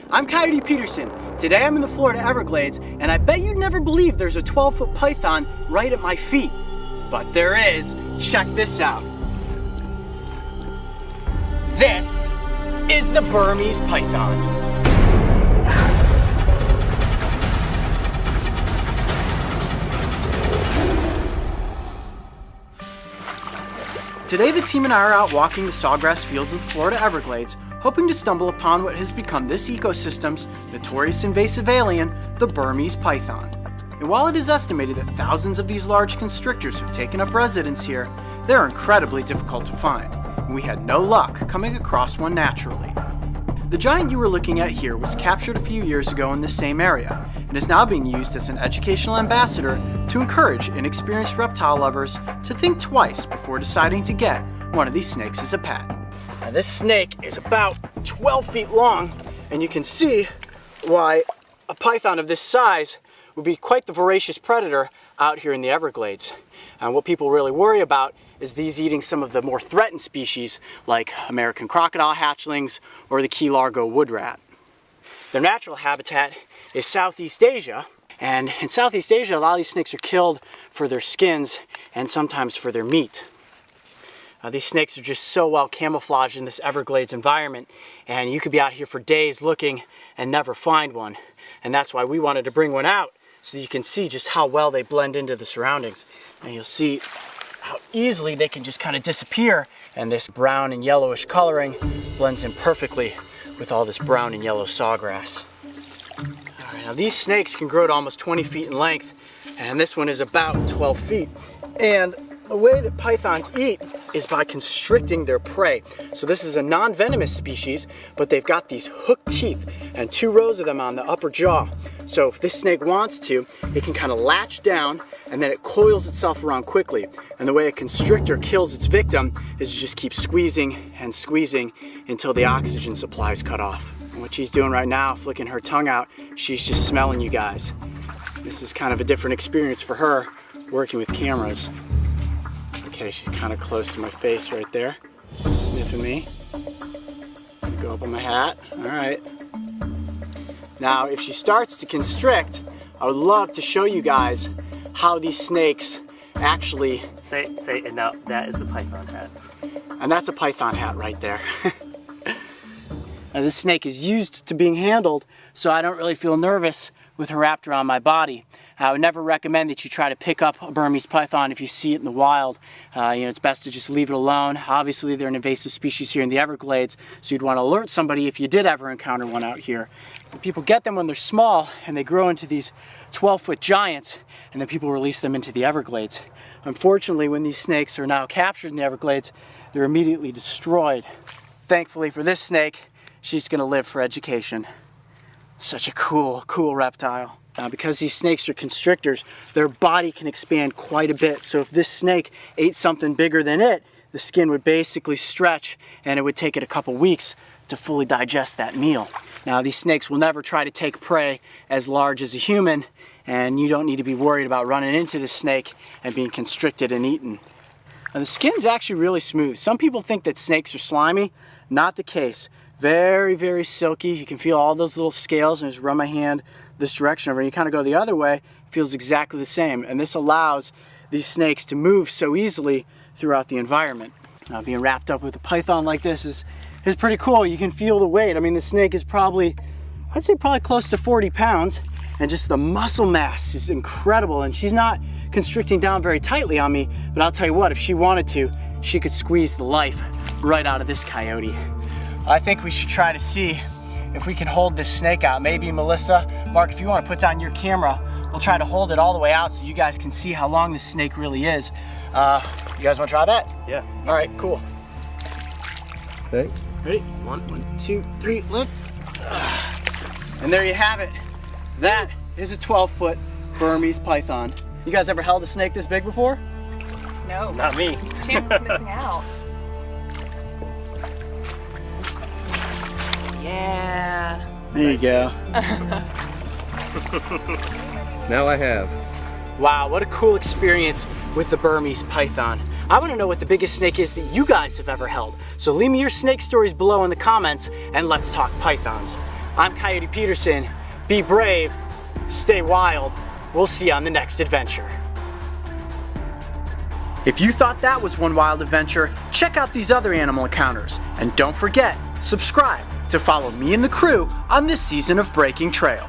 I'm Coyote Peterson. Today I'm in the Florida Everglades, and I bet you'd never believe there's a 12-foot python right at my feet. But there is. Check this out. This is the Burmese Python. Today the team and I are out walking the sawgrass fields of the Florida Everglades, hoping to stumble upon what has become this ecosystem's notorious invasive alien, the Burmese python. And while it is estimated that thousands of these large constrictors have taken up residence here, they are incredibly difficult to find, and we had no luck coming across one naturally. The giant you were looking at here was captured a few years ago in this same area, and is now being used as an educational ambassador to encourage inexperienced reptile lovers to think twice before deciding to get one of these snakes as a pet. Now this snake is about 12 feet long, and you can see why a python of this size would be quite the voracious predator out here in the Everglades. And what people really worry about is these eating some of the more threatened species like American crocodile hatchlings or the Key Largo wood rat. Their natural habitat is Southeast Asia, and in Southeast Asia a lot of these snakes are killed for their skins and sometimes for their meat. These snakes are just so well camouflaged in this Everglades environment, and you could be out here for days looking and never find one. And that's why we wanted to bring one out, so you can see just how well they blend into the surroundings. And you'll see how easily they can just kind of disappear, and this brown and yellowish coloring blends in perfectly with all this brown and yellow sawgrass. All right, now these snakes can grow to almost 20 feet in length, and this one is about 12 feet. And the way that pythons eat is by constricting their prey. So this is a non-venomous species, but they've got these hooked teeth and 2 rows of them on the upper jaw. So if this snake wants to, it can kind of latch down and then it coils itself around quickly. And the way a constrictor kills its victim is to just keep squeezing and squeezing until the oxygen supply is cut off. And what she's doing right now, flicking her tongue out, she's just smelling you guys. This is kind of a different experience for her working with cameras. Okay, she's kind of close to my face right there, sniffing me. Go up on my hat. All right. Now, if she starts to constrict, I would love to show you guys how these snakes actually... Say, and now that is the python hat. And that's a python hat right there. Now, this snake is used to being handled, so I don't really feel nervous with her wrapped around my body. I would never recommend that you try to pick up a Burmese python if you see it in the wild. It's best to just leave it alone. Obviously, they're an invasive species here in the Everglades, so you'd want to alert somebody if you did ever encounter one out here. But people get them when they're small, and they grow into these 12-foot giants, and then people release them into the Everglades. Unfortunately, when these snakes are now captured in the Everglades, they're immediately destroyed. Thankfully for this snake, she's going to live for education. Such a cool reptile. Now, because these snakes are constrictors, their body can expand quite a bit. So if this snake ate something bigger than it, the skin would basically stretch and it would take it a couple weeks to fully digest that meal. Now, these snakes will never try to take prey as large as a human, and you don't need to be worried about running into the snake and being constricted and eaten. Now, the skin's actually really smooth. Some people think that snakes are slimy. Not the case. Very, very silky. You can feel all those little scales, and just run my hand this direction over, and you kind of go the other way, it feels exactly the same. And this allows these snakes to move so easily throughout the environment. Now, being wrapped up with a python like this is pretty cool. You can feel the weight. I mean, the snake is probably, I'd say probably close to 40 pounds, and just the muscle mass is incredible. And she's not constricting down very tightly on me, but I'll tell you what, if she wanted to, she could squeeze the life right out of this coyote. I think we should try to see if we can hold this snake out. Maybe Melissa, Mark, if you want to put down your camera, we'll try to hold it all the way out so you guys can see how long this snake really is. You guys want to try that? Yeah. All right, cool. Okay. Ready? 1, 2, 3, lift. And there you have it. That is a 12-foot Burmese python. You guys ever held a snake this big before? No. Not me. Chance of missing out. Yeah. There you go. Now I have. Wow, what a cool experience with the Burmese python. I want to know what the biggest snake is that you guys have ever held. So leave me your snake stories below in the comments, and let's talk pythons. I'm Coyote Peterson. Be brave, stay wild. We'll see you on the next adventure. If you thought that was one wild adventure, check out these other animal encounters. And don't forget, subscribe to follow me and the crew on this season of Breaking Trail.